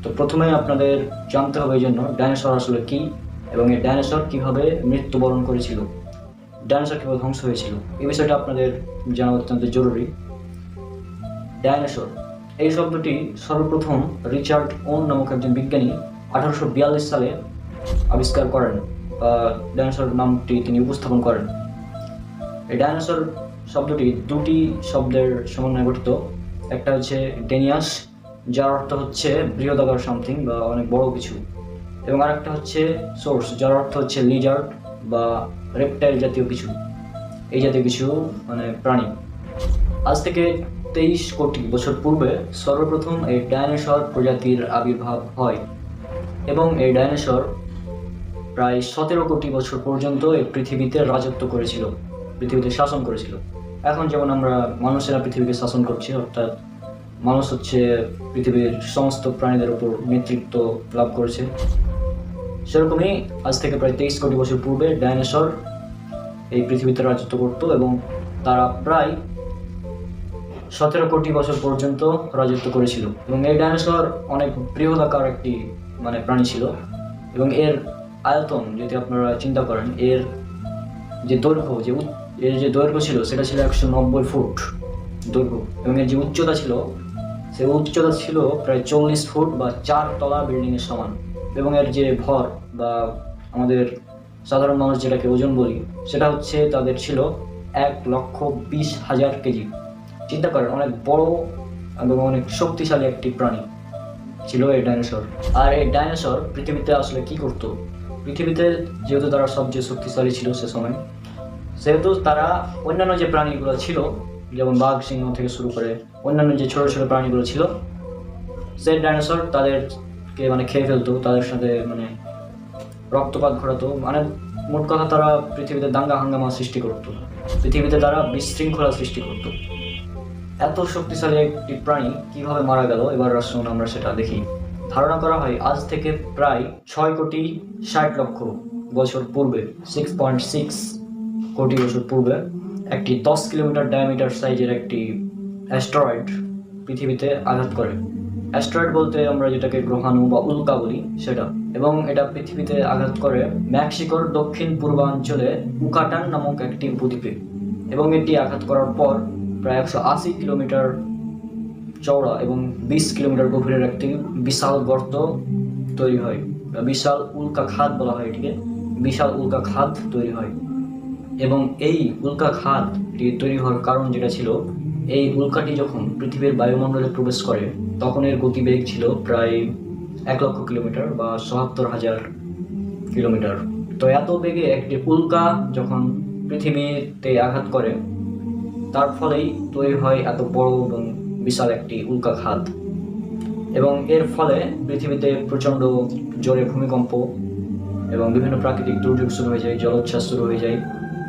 তো প্রথমে আপনাদের জানতে হবে এই জন্য ডাইনোসর আসলে কি এবং এই ডাইনোসর কিভাবে মৃত্যুবরণ করেছিল, ডাইনোসর কিভাবে ধ্বংস হয়েছিল, এই বিষয়টা আপনাদের জানা অত্যন্ত জরুরি। ডাইনোসর এই শব্দটি সর্বপ্রথম রিচার্ড ওন নামক একজন বিজ্ঞানী 1842 সালে আবিষ্কার করেন বা ডাইনোসর নামটি তিনি উপস্থাপন করেন। এই ডাইনোসর শব্দটি দুটি শব্দের সমন্বয়ে গঠিত। একটা হচ্ছে ডেনিয়াস, যার অর্থ হচ্ছে বৃহদাকার সামথিং বা অনেক বড় কিছু, এবং আরেকটা হচ্ছে সোর্স, যার অর্থ হচ্ছে লিজার্ড বা রেপটাইল জাতীয় কিছু, এই জাতীয় কিছু মানে প্রাণী। আজ থেকে 23 কোটি বছর পূর্বে সর্বপ্রথম এই ডাইনোসর প্রজাতির আবির্ভাব হয় এবং এই ডাইনোসর প্রায় 17 কোটি বছর পর্যন্ত এই পৃথিবীতে রাজত্ব করেছিল, পৃথিবীতে শাসন করেছিল। এখন যেমন আমরা মানুষেরা পৃথিবীকে শাসন করছি, অর্থাৎ মানুষ হচ্ছে পৃথিবীর সমস্ত প্রাণীদের উপর নেতৃত্ব লাভ করেছে, সেরকমই আজ থেকে প্রায় 23 কোটি বছর পূর্বে ডাইনোসর এই পৃথিবীতে রাজত্ব করত এবং তারা প্রায় 17 কোটি বছর পর্যন্ত রাজত্ব করেছিল। এবং এই ডাইনোসর অনেক বৃহদাকার একটি মানে প্রাণী ছিল এবং এর আয়তন যদি আপনারা চিন্তা করেন, এর যে দৈর্ঘ্য এর যে দৈর্ঘ্য ছিল সেটা ছিল 190 ফুট দৈর্ঘ্য, এবং এর যে উচ্চতা ছিল সে উচ্চতা ছিল প্রায় 40 ফুট বা 4 তলা বিল্ডিংয়ের সমান। এবং এর যে ভর বা আমাদের সাধারণ মানুষ যেটাকে ওজন বলি, সেটা হচ্ছে তাদের ছিল 1,20,000 কেজি। চিন্তা করেন, অনেক বড় এবং অনেক শক্তিশালী একটি প্রাণী ছিল এই ডাইনোসর। আর এই ডাইনোসর পৃথিবীতে আসলে কি করত? পৃথিবীতে যেহেতু তারা সবচেয়ে শক্তিশালী ছিল সে সময়, সেহেতু তারা অন্যান্য যে প্রাণীগুলো ছিল, যেমন বাঘ সিংহ থেকে শুরু করে অন্যান্য যে ছোট ছোট প্রাণীগুলো ছিল, সেই ডাইনোসর তাদেরকে মানে খেয়ে ফেলতো, তাদের সাথে মানে রক্তপাত ঘটাতো, মানে মোট কথা তারা পৃথিবীতে দাঙ্গা হাঙ্গামা সৃষ্টি করত, পৃথিবীতে তারা বিশৃঙ্খলা সৃষ্টি করত। এত শক্তিশালী একটি প্রাণী কিভাবে মারা গেল, এবার আসুন আমরা সেটা দেখি। ধারণা করা হয় আজ থেকে প্রায় 6,60,00,000 বছর পূর্বে, 6.6 কোটি বছর পূর্বে একটি 10 কিলোমিটার ডায়ামিটার সাইজের একটি অ্যাস্টেরয়েড পৃথিবীতে আঘাত করে। অ্যাস্টেরয়েড বলতে আমরা যেটাকে গ্রহাণু বা উল্কা বলি সেটা, এবং এটা পৃথিবীতে আঘাত করে মেক্সিকোর দক্ষিণ পূর্বাঞ্চলে ইউকাটান নামক একটি উপদ্বীপে। এবং এটি আঘাত করার পর প্রায় 180 কিলোমিটার চওড়া এবং 20 কিলোমিটার গভীরের একটি বিশাল গর্ত তৈরি হয়, বিশাল উল্কা খাত বলা হয় এটিকে, বিশাল উল্কা খাত তৈরি হয়। এবং এই উল্কা খাতটি তৈরি হওয়ার কারণ যেটা ছিল, এই উল্কাটি যখন পৃথিবীর বায়ুমণ্ডলে প্রবেশ করে তখন এর গতিবেগ ছিল প্রায় 1,00,000 কিলোমিটার বা 77,000 কিলোমিটার। তো এত বেগে একটি উল্কা যখন পৃথিবীতে আঘাত করে, তার ফলেই তৈরি হয় এত বড় এবং বিশাল একটি উল্কা খাত। এবং এর ফলে পৃথিবীতে প্রচণ্ড জোরে ভূমিকম্প এবং বিভিন্ন প্রাকৃতিক দুর্যোগ শুরু হয়ে যায়, জলোচ্ছ্বাস শুরু হয়ে যায়।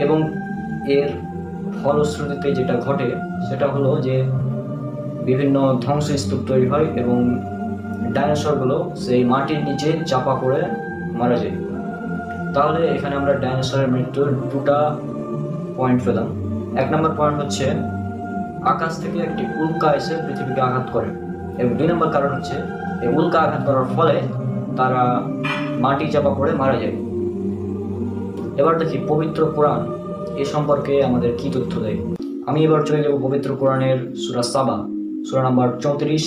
এবং এর ফলশ্রুতিতে যেটা ঘটে সেটা হলো যে বিভিন্ন ধ্বংসস্তূপ তৈরি হয় এবং ডাইনোসরগুলো সেই মাটির নিচে চাপা পড়ে মারা যায়। তাহলে এখানে আমরা ডাইনোসরের মৃত্যুর দুটা পয়েন্ট পেলাম। 1 নম্বর পয়েন্ট হচ্ছে আকাশ থেকে একটি উল্কা এসে পৃথিবীকে আঘাত করে, এবং 2 নম্বর কারণ হচ্ছে এই উল্কা আঘাত করার ফলে তারা মাটি চাপা পড়ে মারা যায়। এবার দেখি পবিত্র কোরআন এ সম্পর্কে আমাদের কি তথ্য দেয়। আমি এবার চলে যাব পবিত্র কোরআনের সূরা সাবা, সূরা নাম্বার 34,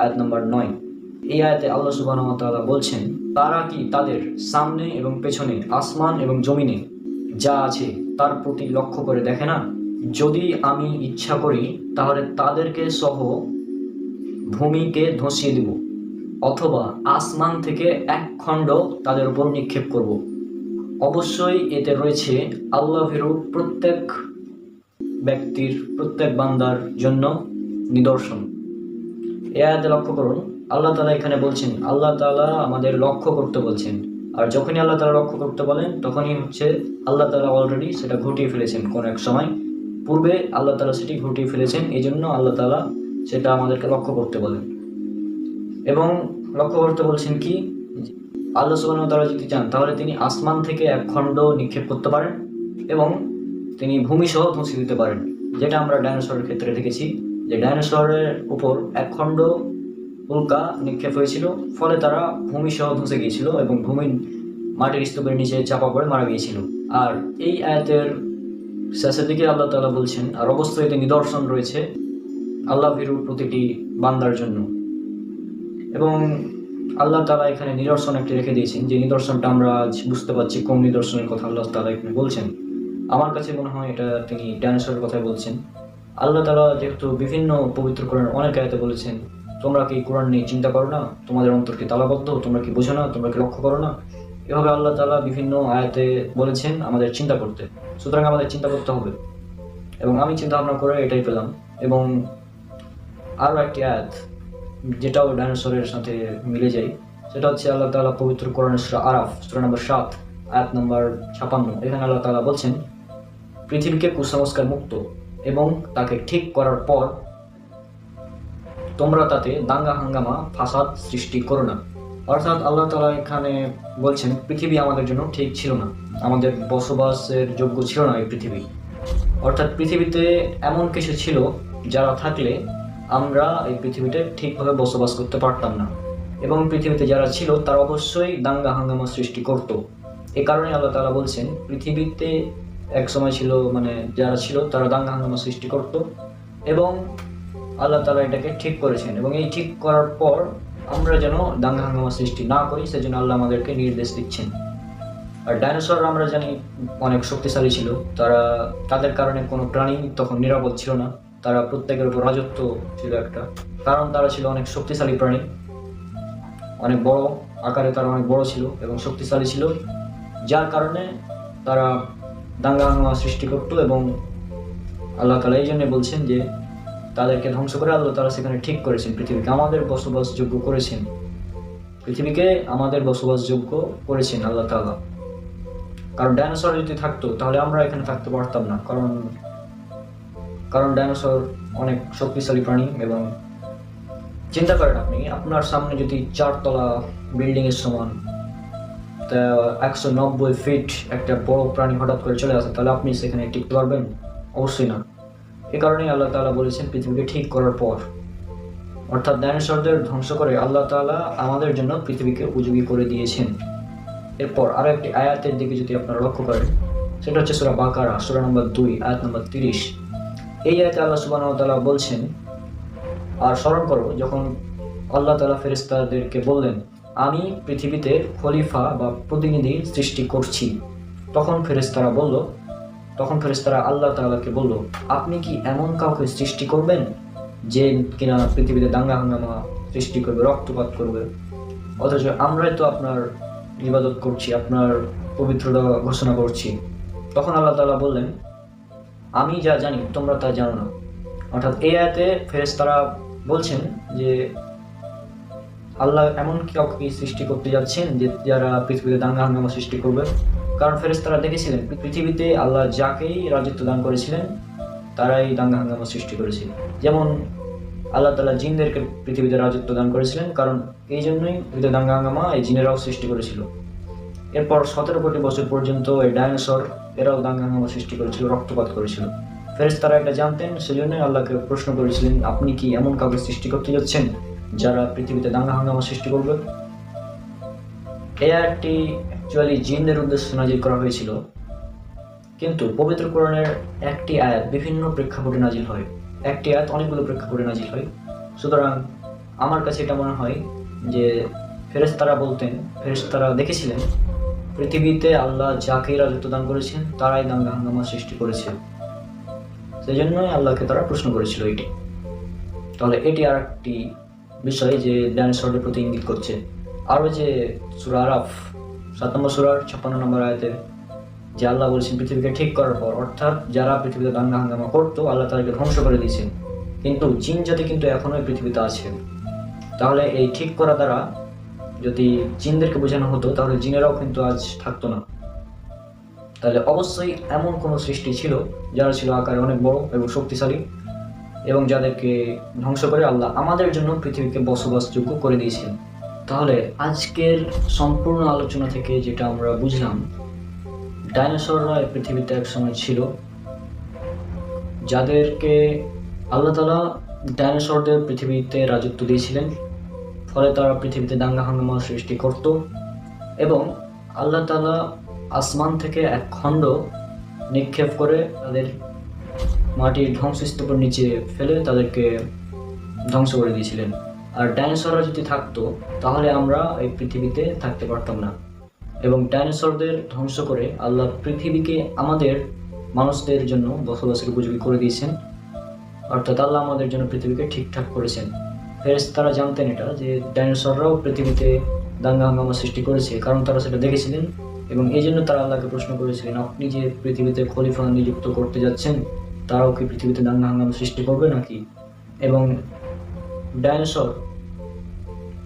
আয়াত নাম্বার 9। এই আয়াতে আল্লাহ সুবহানাহু ওয়া তাআলা বলছেন, তারা কি তাদের সামনে এবং পেছনে আসমান এবং জমিনে যা আছে তার প্রতি লক্ষ্য করে দেখে না? যদি আমি ইচ্ছা করি তাহলে তাদেরকে সহ ভূমিকে ধসিয়ে দেব, অথবা আসমান থেকে এক খণ্ড তাদের উপর নিক্ষেপ করব। অবশ্যই এতে রয়েছে আল্লাহ ভীরু প্রত্যেক ব্যক্তির, প্রত্যেক বান্দার জন্য নিদর্শন। এ আয়াতে লক্ষ্য করুন, আল্লাহ তাআলা এখানে বলছেন আল্লাহ তাআলা আমাদের লক্ষ্য করতে বলছেন। আর যখনই আল্লাহ তাআলা লক্ষ্য করতে বলেন তখনই হচ্ছে আল্লাহ তাআলা অলরেডি সেটা ঘটিয়ে ফেলেছেন, কোন এক সময় পূর্বে আল্লাহ তাআলা সেটি ঘটিয়ে ফেলেছেন। এই জন্য আল্লাহ তাআলা সেটা আমাদেরকে লক্ষ্য করতে বলেন। এবং লক্ষ্য করতে বলছেন কি, আল্লাহ সুবহানাহু ওয়া তাআলা যদি চান তাহলে তিনি আসমান থেকে এক খণ্ড নিক্ষেপ করতে পারেন এবং তিনি ভূমি সহ ধসিয়ে দিতে পারেন, যেটা আমরা ডাইনোসরের ক্ষেত্রে দেখেছি যে ডাইনোসরের উপর এক খণ্ড উল্কা নিক্ষেপ হয়েছিল, ফলে তারা ভূমি সহ ধসে গিয়েছিল এবং ভূমির মাটির স্তূপের নিচে চাপা পড়ে মারা গিয়েছিল। আর এই আয়াতের শেষের দিকে আল্লাহ তাআলা বলছেন, আর অবশ্যই এতে নিদর্শন রয়েছে আল্লাহ ভীরু প্রতিটি বান্দার জন্য। এবং আল্লাহ তাআলা এখানে নিদর্শন একটি রেখে দিয়েছেন, যে নিদর্শনটা আমরা আজ বুঝতে পারছি কোন নিদর্শনের কথা আল্লাহ তাআলা এখানে বলছেন। আমার কাছে মনে হয় এটা তিনি ডাইনোসরের কথাই বলছেন। আল্লাহ তাআলা যেহেতু বিভিন্ন পবিত্র কোরআনের অনেক আয়াতে বলেছেন, তোমরা কি কোরআন নিয়ে চিন্তা করো না, তোমাদের অন্তর কি তালাবদ্ধ, তোমরা কি বোঝো না, তোমরা কি লক্ষ্য করো না। এভাবে আল্লাহ তাআলা বিভিন্ন আয়াতে বলেছেন আমাদের চিন্তা করতে। সুতরাং আমাদের চিন্তা করতে হবে, এবং আমি চিন্তা ভাবনা করে এটাই পেলাম। এবং আরও একটি আয়াত যেটাও ডাইনোসরের সাথে মিলে যায়, সেটা হচ্ছে আল্লাহ তাআলা পবিত্র কোরআনের সূরা আরাফ সূরা নম্বর 7 আয়াত নম্বর 56। এখানে আল্লাহ তাআলা বলছেন, পৃথিবীকে কুসংস্কার মুক্ত এবং তাকে ঠিক করার পর তোমরা তাতে দাঙ্গা হাঙ্গামা ফাসাদ সৃষ্টি করো না। অর্থাৎ আল্লাহ তাআলা এখানে বলছেন পৃথিবী আমাদের জন্য ঠিক ছিল না, আমাদের বসবাসের যোগ্য ছিল না এই পৃথিবী। অর্থাৎ পৃথিবীতে এমন কিছু ছিল যারা থাকলে আমরা এই পৃথিবীতে ঠিকভাবে বসবাস করতে পারতাম না, এবং পৃথিবীতে যারা ছিল তারা অবশ্যই দাঙ্গা হাঙ্গামা সৃষ্টি করত। এ কারণে আল্লাহ তাআলা বলছেন পৃথিবীতে এক সময় ছিল, যারা ছিল তারা দাঙ্গা হাঙ্গামা সৃষ্টি করত, এবং আল্লাহ তাআলা এটাকে ঠিক করেছেন। এবং এই ঠিক করার পর আমরা যেন দাঙ্গা হাঙ্গামা সৃষ্টি না করি, সেজন্য আল্লাহ আমাদেরকে নির্দেশ দিচ্ছেন। আর ডাইনোসর আমরা জানি অনেক শক্তিশালী ছিল, তাদের কারণে কোনো প্রাণী তখন নিরাপদ ছিল না, তারা প্রত্যেকের উপর রাজত্ব ছিল একটা, কারণ তারা ছিল অনেক শক্তিশালী প্রাণী, অনেক বড় আকারে তারা অনেক বড় ছিল এবং শক্তিশালী ছিল, যার কারণে তারা দাঙ্গা হাঙ্গামা সৃষ্টি করত। এবং আল্লাহ তাআলা এই জন্য বলছেন যে তাদেরকে ধ্বংস করে আল্লাহ তাআলা সেখানে ঠিক করেছেন, পৃথিবীকে আমাদের বসবাসযোগ্য করেছেন, পৃথিবীকে আমাদের বসবাসযোগ্য করেছেন আল্লাহ তাআলা। কারণ ডাইনোসর যদি থাকতো তাহলে আমরা এখানে থাকতে পারতাম না, কারণ ডাইনোসর অনেক শক্তিশালী প্রাণী। এবং চিন্তা করেন, আপনি আপনার সামনে যদি 4 তলা বিল্ডিং এর সমান 190 ফিট একটা বড় প্রাণী হঠাৎ করে চলে আসে, তাহলে আপনি সেখানে টিকতে পারবেন? অবশ্যই না। এ কারণেই আল্লাহ তাআলা বলেছেন পৃথিবীকে ঠিক করার পর, অর্থাৎ ডাইনোসরদের ধ্বংস করে আল্লাহ তাআলা আমাদের জন্য পৃথিবীকে উপযোগী করে দিয়েছেন। এরপর আরো একটি আয়াতের দিকে যদি আপনারা লক্ষ্য করেন, সেটা হচ্ছে সূরা বাকারা সূরা নম্বর 2 আয়াত নম্বর 30। এই আয়াতে আল্লাহ সুবহানাহু ওয়া তাআলা বলছেন, আর স্মরণ করো যখন আল্লাহ তাআলা ফেরেশতাদেরকে বললেন, আমি পৃথিবীতে খলিফা বা প্রতিনিধি সৃষ্টি করছি। তখন ফেরেশতারা আল্লাহ তাআলাকে বলল, আপনি কি এমন কাউকে সৃষ্টি করবেন যে কিনা পৃথিবীতে দাঙ্গা হাঙ্গামা সৃষ্টি করবে, রক্তপাত করবে? অথচ আমরাই তো আপনার ইবাদত করছি, আপনার পবিত্রতা ঘোষণা করছি। তখন আল্লাহ তাআলা বললেন, আমি যা জানি তোমরা তা জানো না। অর্থাৎ এই আয়াতে ফেরেশতারা বলছেন যে আল্লাহ এমন কাউকে সৃষ্টি করতে যাচ্ছেন যে যারা পৃথিবীতে দাঙ্গা হাঙ্গামা সৃষ্টি করবে। কারণ ফেরেশতারা দেখেছিলেন পৃথিবীতে আল্লাহ যাকেই রাজত্ব দান করেছিলেন তারাই দাঙ্গা হাঙ্গামা সৃষ্টি করেছিল। যেমন আল্লাহ তাআলা জিনদেরকে পৃথিবীতে রাজত্ব দান করেছিলেন, কারণ এই জন্যই পৃথিবীতে দাঙ্গা হাঙ্গামা এই জিনেরাও সৃষ্টি করেছিল। এরপর 17 কোটি বছর পর্যন্ত এই ডাইনোসর এরাও দাঙ্গা হাঙ্গামা সৃষ্টি করেছিল, রক্তপাত করেছিল। ফেরেশতারা এটা জানতেন, সেজন্যই আল্লাহকে প্রশ্ন করেছিলেন, আপনি কি এমন কাউকে সৃষ্টি করতে যাচ্ছেন যারা পৃথিবীতে দাঙ্গা হাঙ্গামা সৃষ্টি করবে? এই আয়াতটি অ্যাকচুয়ালি জিনদের উদ্দেশ্যে নাজিল করা হয়েছিল, কিন্তু পবিত্র কোরআনের একটি আয়াত বিভিন্ন প্রেক্ষাপটে নাজিল হয়, একটি আয়াত অনেকগুলো প্রেক্ষাপটে নাজিল হয়। সুতরাং আমার কাছে এটা মনে হয় যে ফেরেশতারা দেখেছিলেন পৃথিবীতে আল্লাহ যাকেই রাজত্ব দান করেছেন তারাই দাঙ্গা হাঙ্গামা সৃষ্টি করেছে, সেই জন্যই আল্লাহকে তারা প্রশ্ন করেছিল এটি। তাহলে এটি আর একটি বিষয় যে ডাইনোসরদের প্রতি ইঙ্গিত করছে। আরও যে সূরা আরাফ 7 নম্বর সূরার 56 নম্বর আয়াতে যে আল্লাহ বলছেন পৃথিবীকে ঠিক করার পর, অর্থাৎ যারা পৃথিবীতে দাঙ্গা হাঙ্গামা করতো আল্লাহ তাদেরকে ধ্বংস করে দিয়েছেন, কিন্তু জিন জাতি কিন্তু এখনো পৃথিবীতে আছে। তাহলে এই ঠিক করা দ্বারা যদি জিনদেরকে বোঝানো হতো তাহলে জিনেরাও কিন্তু আজ থাকতো না। তাহলে অবশ্যই এমন কোনো সৃষ্টি ছিল যারা ছিল আকারে অনেক বড় এবং শক্তিশালী, এবং যাদেরকে ধ্বংস করে আল্লাহ আমাদের জন্য পৃথিবীকে বসবাসযোগ্য করে দিয়েছেন। তাহলে আজকের সম্পূর্ণ আলোচনা থেকে যেটা আমরা বুঝলাম, ডাইনোসররা এই পৃথিবীতে এক সময় ছিল, যাদেরকে আল্লাহ তাআলা ডাইনোসরদের পৃথিবীতে রাজত্ব দিয়েছিলেন, ফলে তারা পৃথিবীতে দাঙ্গা হাঙ্গামা সৃষ্টি করত এবং আল্লাহ তাআলা আসমান থেকে এক খণ্ড নিক্ষেপ করে তাদের মাটির ধ্বংসস্তূপের নিচে ফেলে তাদেরকে ধ্বংস করে দিয়েছিলেন। আর ডাইনোসররা যদি থাকতো তাহলে আমরা এই পৃথিবীতে থাকতে পারতাম না, এবং ডাইনোসরদের ধ্বংস করে আল্লাহ পৃথিবীকে আমাদের মানুষদের জন্য বসবাসের উপযোগী করে দিয়েছেন। অর্থাৎ আল্লাহ আমাদের জন্য পৃথিবীকে ঠিকঠাক করেছেন। ফেরেশতারা জানতেন এটা, যে ডাইনোসররাও পৃথিবীতে দাঙ্গা হাঙ্গামা সৃষ্টি করেছে, কারণ তারা সেটা দেখেছিলেন এবং এই জন্য তারা আল্লাহকে প্রশ্ন করেছিলেন, আপনি যে পৃথিবীতে খলিফা নিযুক্ত করতে যাচ্ছেন, তারাও কি পৃথিবীতে দাঙ্গা হাঙ্গামা সৃষ্টি করবে নাকি? এবং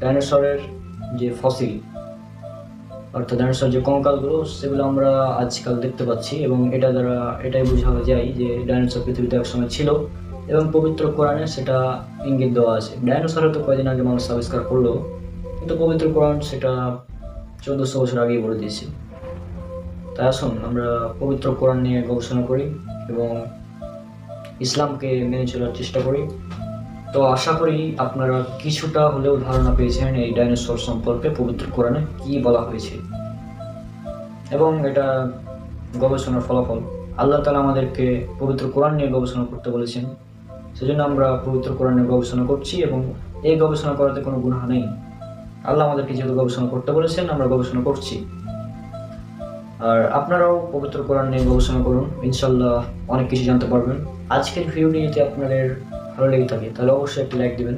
ডাইনোসরের যে ফসিল, অর্থাৎ ডাইনোসর যে কঙ্কালগুলো, সেগুলো আমরা আজকাল দেখতে পাচ্ছি এবং এটা দ্বারা এটাই বোঝা যায় যে ডাইনোসর পৃথিবীতে একসময় ছিল এবং পবিত্র কোরআনে সেটা ইঙ্গিত দেওয়া আছে। ডাইনোসরের তো কয়েকদিন আগে মানুষ আবিষ্কার করলো, কিন্তু পবিত্র কোরআন সেটা 1400 বছর আগেই বলে দিয়েছে। তাই আসুন আমরা পবিত্র কোরআন নিয়ে গবেষণা করি এবং ইসলামকে মেনে চলার চেষ্টা করি। তো আশা করি আপনারা কিছুটা হলেও ধারণা পেয়েছেন এই ডাইনোসর সম্পর্কে পবিত্র কোরআনে কি বলা হয়েছে, এবং এটা গবেষণার ফলাফল। আল্লাহ তাআলা আমাদেরকে পবিত্র কোরআন নিয়ে গবেষণা করতে বলেছেন, সেজন্য আমরা পবিত্র কোরআন নিয়ে গবেষণা করছি এবং এই গবেষণা করাতে কোনো গুনাহ নেই। আল্লাহ আমাদেরকে যেহেতু গবেষণা করতে বলেছেন, আমরা গবেষণা করছি। আর আপনারাও পবিত্র কোরআন নিয়ে গবেষণা করুন, ইনশাল্লাহ অনেক কিছু জানতে পারবেন। আজকের ভিডিওটি যদি আপনাদের ভালো লেগে থাকে তাহলে অবশ্যই একটি লাইক দিবেন।